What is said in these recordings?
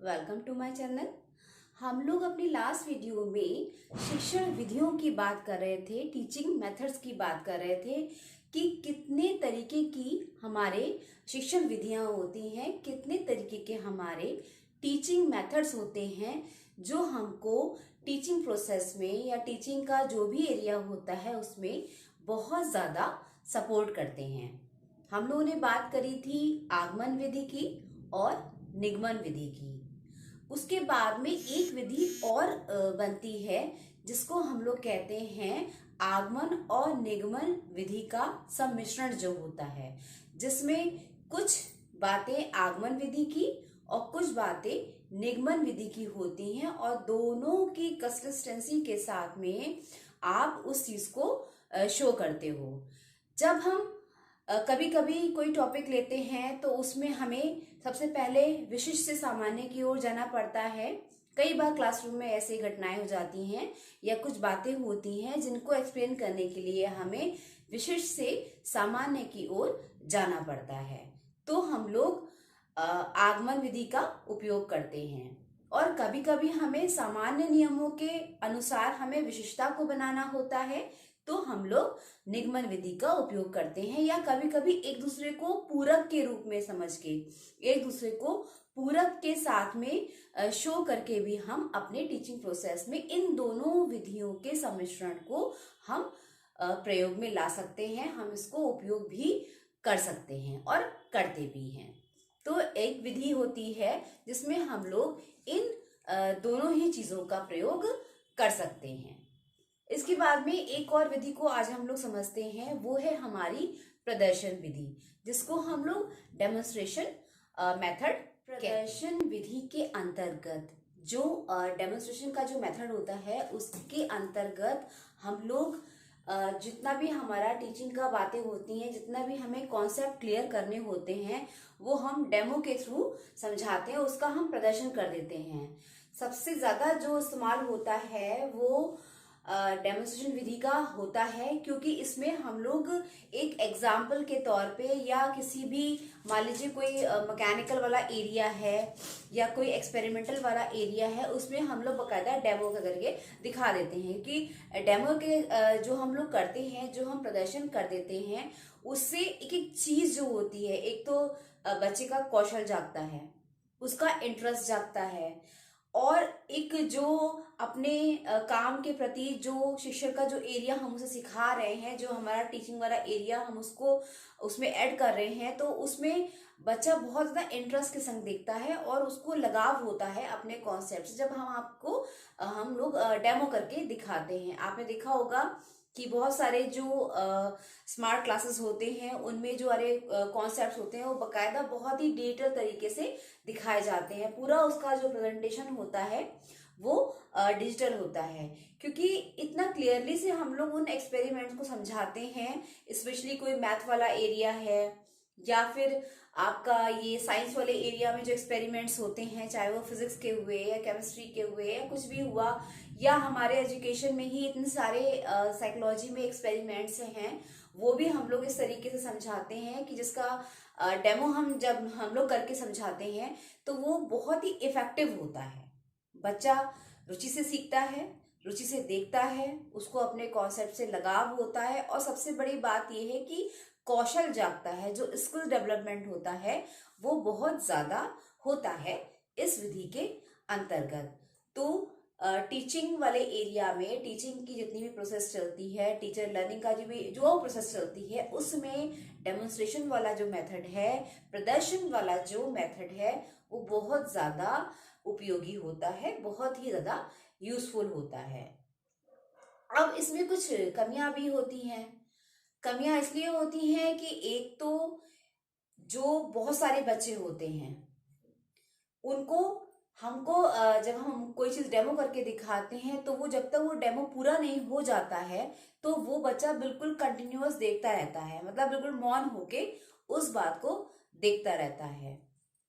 Welcome to my channel. हम लोग अपनी लास्ट वीडियो में शिक्षण विधियों की बात कर रहे थे, टीचिंग मेथड्स की बात कर रहे थे कि कितने तरीके की हमारे शिक्षण विधियां होती हैं, कितने तरीके के हमारे टीचिंग मेथड्स होते हैं जो हमको टीचिंग प्रोसेस में या टीचिंग का जो भी एरिया होता है उसमें बहुत ज़्यादा सपोर्ट करते हैं। हम लोगों ने बात करी थी आगमन विधि की और निगमन विधि की। उसके बाद में एक विधि और बनती है जिसको हम लोग कहते हैं आगमन और निगमन विधि का सम्मिश्रण जो होता है, जिसमें कुछ बातें आगमन विधि की और कुछ बातें निगमन विधि की होती हैं और दोनों की कंसिस्टेंसी के साथ में आप उस चीज को शो करते हो। जब हम कभी कभी कोई टॉपिक लेते हैं तो उसमें हमें सबसे पहले विशिष्ट से सामान्य की ओर जाना पड़ता है। कई बार क्लासरूम में ऐसी घटनाएं हो जाती हैं या कुछ बातें होती हैं जिनको एक्सप्लेन करने के लिए हमें विशिष्ट से सामान्य की ओर जाना पड़ता है, तो हम लोग आगमन विधि का उपयोग करते हैं। और कभी कभी हमें सामान्य नियमों के अनुसार हमें विशिष्टता को बनाना होता है, तो हम लोग निगमन विधि का उपयोग करते हैं। या कभी कभी एक दूसरे को पूरक के रूप में समझ के, एक दूसरे को पूरक के साथ में शो करके भी हम अपने टीचिंग प्रोसेस में इन दोनों विधियों के सम्मिश्रण को हम प्रयोग में ला सकते हैं। हम इसको उपयोग भी कर सकते हैं और करते भी हैं। तो एक विधि होती है जिसमें हम लोग इन दोनों ही चीजों का प्रयोग कर सकते हैं। इसके बाद में एक और विधि को आज हम लोग समझते हैं, वो है हमारी प्रदर्शन विधि, जिसको हम लोग डेमोन्स्ट्रेशन मेथड। प्रदर्शन विधि के अंतर्गत जो डेमोन्स्ट्रेशन का जो मेथड होता है उसके अंतर्गत हम लोग जितना भी हमारा टीचिंग का बातें होती हैं, जितना भी हमें कॉन्सेप्ट क्लियर करने होते हैं, वो हम डेमो के थ्रू समझाते हैं, उसका हम प्रदर्शन कर देते हैं। सबसे ज्यादा जो इस्तेमाल होता है वो डेमोन्स्ट्रेशन विधि का होता है, क्योंकि इसमें हम लोग एक एग्जाम्पल के तौर पे या किसी भी, मान लीजिए कोई मैकेनिकल वाला एरिया है या कोई एक्सपेरिमेंटल वाला एरिया है, उसमें हम लोग बकायदा डेमो करके दिखा देते हैं कि डेमो के जो हम लोग करते हैं, जो हम प्रदर्शन कर देते हैं, उससे एक एक चीज जो होती है, एक तो बच्चे का कौशल जागता है, उसका इंटरेस्ट जागता है, और एक जो अपने काम के प्रति जो शिक्षक का जो एरिया हम उसे सिखा रहे हैं, जो हमारा टीचिंग वाला एरिया हम उसको उसमें ऐड कर रहे हैं, तो उसमें बच्चा बहुत ज्यादा इंटरेस्ट के संग देखता है और उसको लगाव होता है अपने कॉन्सेप्ट से। जब हम लोग डेमो करके दिखाते हैं, आपने देखा होगा कि बहुत सारे जो स्मार्ट क्लासेस होते हैं उनमें जो कॉन्सेप्ट्स होते हैं वो बकायदा बहुत ही डिटेल तरीके से दिखाए जाते हैं। पूरा उसका जो प्रेजेंटेशन होता है वो डिजिटल होता है, क्योंकि इतना क्लियरली से हम लोग उन एक्सपेरिमेंट्स को समझाते हैं। स्पेशली कोई मैथ वाला एरिया है या फिर आपका ये साइंस वाले एरिया में जो एक्सपेरिमेंट्स होते हैं, चाहे वो फिजिक्स के हुए या केमिस्ट्री के हुए या कुछ भी हुआ, या हमारे एजुकेशन में ही इतने सारे साइकोलॉजी में एक्सपेरिमेंट्स हैं, वो भी हम लोग इस तरीके से समझाते हैं कि जिसका डेमो जब हम लोग करके समझाते हैं तो वो बहुत ही इफेक्टिव होता है। बच्चा रुचि से सीखता है, रुचि से देखता है, उसको अपने कॉन्सेप्ट से लगाव होता है, और सबसे बड़ी बात यह है कि कौशल जागता है, जो स्किल डेवलपमेंट होता है वो बहुत ज्यादा होता है इस विधि के अंतर्गत। तो टीचिंग वाले एरिया में टीचिंग की जितनी भी प्रोसेस चलती है, टीचर लर्निंग का जो प्रोसेस चलती है, उसमें डेमोन्स्ट्रेशन वाला जो मेथड है, प्रदर्शन वाला जो मेथड है, वो बहुत ज्यादा उपयोगी होता है, बहुत ही ज्यादा यूजफुल होता है। अब इसमें कुछ कमियां भी होती हैं। कमियां इसलिए होती हैं कि एक तो जो बहुत सारे बच्चे होते हैं उनको हमको जब हम कोई चीज डेमो करके दिखाते हैं तो वो जब तक वो डेमो पूरा नहीं हो जाता है तो वो बच्चा बिल्कुल कंटिन्यूअस देखता रहता है, मतलब बिल्कुल मौन होके उस बात को देखता रहता है।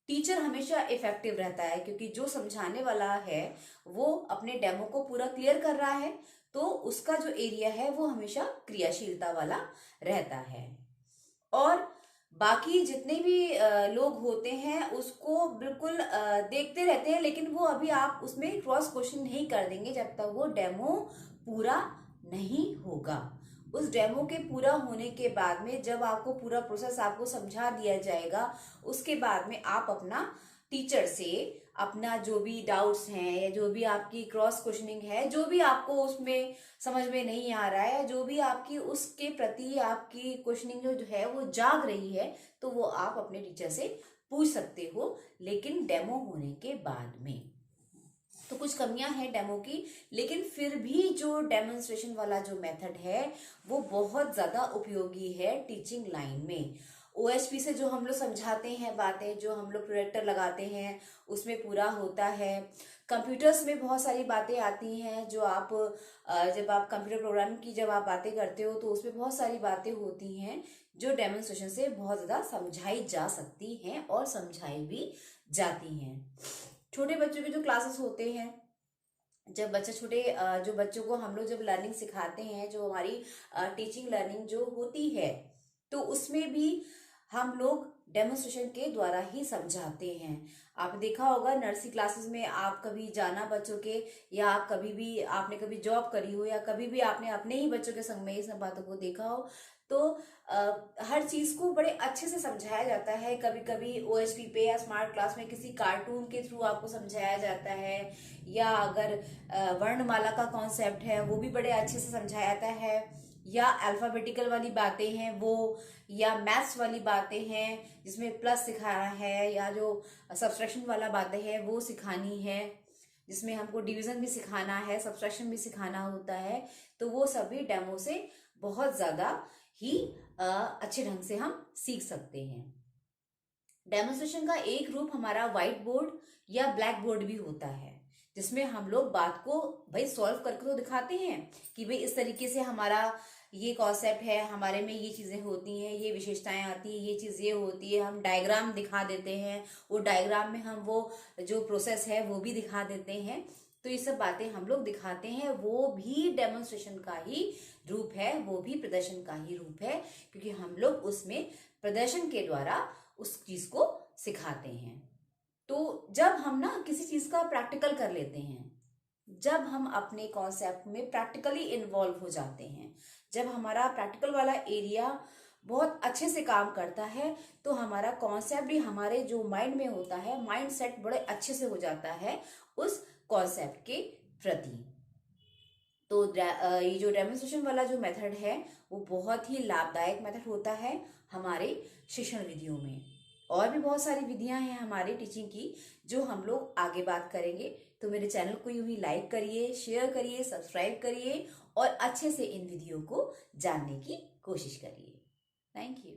टीचर हमेशा इफेक्टिव रहता है क्योंकि जो समझाने वाला है वो अपने डेमो को पूरा क्लियर कर रहा है, तो उसका जो एरिया है वो हमेशा क्रियाशीलता वाला रहता है। और बाकी जितने भी लोग होते हैं उसको बिल्कुल देखते रहते हैं, लेकिन वो अभी आप उसमें क्रॉस क्वेश्चन नहीं कर देंगे जब तक वो डेमो पूरा नहीं होगा। उस डेमो के पूरा होने के बाद में जब आपको पूरा प्रोसेस आपको समझा दिया जाएगा, उसके बाद में आप अपना टीचर से अपना जो भी डाउट्स हैं या जो भी आपकी क्रॉस क्वेश्चनिंग है, जो भी आपको उसमें समझ में नहीं आ रहा है, जो भी आपकी उसके प्रति आपकी क्वेश्चनिंग जो है वो जाग रही है, तो वो आप अपने टीचर से पूछ सकते हो, लेकिन डेमो होने के बाद में। तो कुछ कमियां हैं डेमो की, लेकिन फिर भी जो डेमोन्स्ट्रेशन वाला जो मेथड है वो बहुत ज्यादा उपयोगी है टीचिंग लाइन में। ओएचपी से जो हम लोग समझाते हैं बातें, जो हम लोग प्रोजेक्टर लगाते हैं उसमें पूरा होता है। कंप्यूटर्स में बहुत सारी बातें आती हैं जो आप जब आप कंप्यूटर प्रोग्रामिंग की जब आप बातें करते हो तो उसमें बहुत सारी बातें होती हैं जो डेमोन्स्ट्रेशन से बहुत ज्यादा समझाई जा सकती हैं और समझाई भी जाती हैं। छोटे बच्चों के जो क्लासेस होते हैं, जब बच्चे छोटे जो बच्चों को हम लोग जब लर्निंग सिखाते हैं, जो हमारी टीचिंग लर्निंग जो होती है, तो उसमें भी हम लोग डेमोन्स्ट्रेशन के द्वारा ही समझाते हैं। आप देखा होगा नर्सरी क्लासेस में आप कभी जाना बच्चों के, या आप कभी भी आपने कभी जॉब करी हो या कभी भी आपने अपने ही बच्चों के संग में इस बातों को देखा हो, तो हर चीज को बड़े अच्छे से समझाया जाता है। कभी कभी ओएचपी पे या स्मार्ट क्लास में किसी कार्टून के थ्रू आपको समझाया जाता है, या अगर वर्णमाला का कॉन्सेप्ट है वो भी बड़े अच्छे से समझाया जाता है, या अल्फाबेटिकल वाली बातें हैं वो, या मैथ्स वाली बातें हैं जिसमें प्लस सिखाना है, या जो सब्सट्रैक्शन वाला बातें हैं वो सिखानी है, जिसमें हमको डिवीजन भी सिखाना है, सब्सट्रैक्शन भी सिखाना होता है। तो वो सभी डेमो से बहुत ज्यादा ही अच्छे ढंग से हम सीख सकते हैं। डेमोन्स्ट्रेशन का एक रूप हमारा व्हाइट बोर्ड या ब्लैक बोर्ड भी होता है, जिसमें हम लोग बात को भाई सॉल्व करके तो दिखाते हैं कि भाई इस तरीके से हमारा ये कॉन्सेप्ट है, हमारे में ये चीजें होती हैं, ये विशेषताएं आती हैं, ये चीज ये होती है। हम डायग्राम दिखा देते हैं, वो डायग्राम में हम वो जो प्रोसेस है वो भी दिखा देते हैं। तो ये सब बातें हम लोग दिखाते हैं, वो भी डेमोन्स्ट्रेशन का ही रूप है, वो भी प्रदर्शन का ही रूप है, क्योंकि हम लोग उसमें प्रदर्शन के द्वारा उस चीज को सिखाते हैं। तो जब हम ना किसी चीज का प्रैक्टिकल कर लेते हैं, जब हम अपने कॉन्सेप्ट में प्रैक्टिकली इन्वॉल्व हो जाते हैं, जब हमारा प्रैक्टिकल वाला एरिया बहुत अच्छे से काम करता है, तो हमारा कॉन्सेप्ट भी हमारे जो माइंड में होता है, माइंड सेट बड़े अच्छे से हो जाता है उस कॉन्सेप्ट के प्रति। तो ये जो डेमोन्स्ट्रेशन वाला जो मेथड है वो बहुत ही लाभदायक मेथड होता है हमारे शिक्षण विधियों में। और भी बहुत सारी विधियां हैं हमारी टीचिंग की जो हम लोग आगे बात करेंगे। तो मेरे चैनल को यूं ही लाइक करिए, शेयर करिए, सब्सक्राइब करिए और अच्छे से इन विधियों को जानने की कोशिश करिए। Thank you.